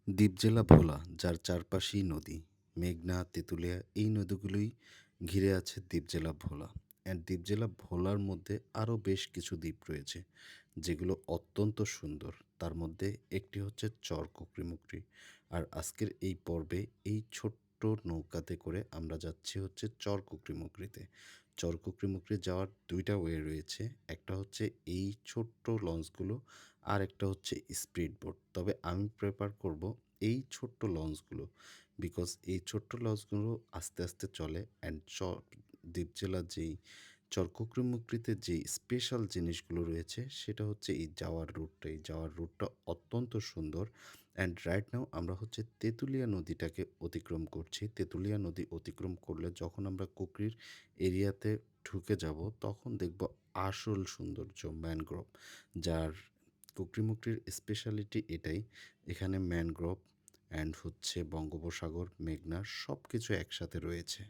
দ্বীপ জেলা ভোলা, যার চারপাশেই নদী। মেঘনা, তেঁতুলিয়া এই নদীগুলোই ঘিরে আছে দ্বীপ জেলা ভোলা। অ্যান্ড দ্বীপ জেলা ভোলার মধ্যে আরও বেশ কিছু দ্বীপ রয়েছে, যেগুলো অত্যন্ত সুন্দর। তার মধ্যে একটি হচ্ছে চর কুকরিমুকরি। আর আজকের এই পর্বে এই ছোট্ট নৌকাতে করে আমরা যাচ্ছি হচ্ছে চর কুকরিমুকরিতে। চর কুকরিমুকরি যাওয়ার ২ টা ওয়ে রয়েছে। একটা হচ্ছে এই ছোট্ট লঞ্চগুলো, আর একটা হচ্ছে স্পিড বোট। তবে আমি প্রেফার করব এই ছোট্ট লঞ্চগুলো, বিকজ এই ছোট্ট লঞ্চগুলো আস্তে আস্তে চলে। অ্যান্ড দ্বীপ জেলার যেই চরকুকরিমুকরিতে যেই স্পেশাল জিনিসগুলো রয়েছে সেটা হচ্ছে এই যাওয়ার রুটটা। এই যাওয়ার রুটটা অত্যন্ত সুন্দর। অ্যান্ড রাইট নাও আমরা হচ্ছে তেঁতুলিয়া নদীটাকে অতিক্রম করছি। তেঁতুলিয়া নদী অতিক্রম করলে যখন আমরা কুকরির এরিয়াতে ঢুকে যাব, তখন দেখব আসল সৌন্দর্য ম্যানগ্রোভ। যার কুকরিমুকরির স্পেশালিটি এটাই। এখানে ম্যানগ্রোভ অ্যান্ড হচ্ছে বঙ্গোপসাগর, মেঘনা সব কিছু একসাথে রয়েছে।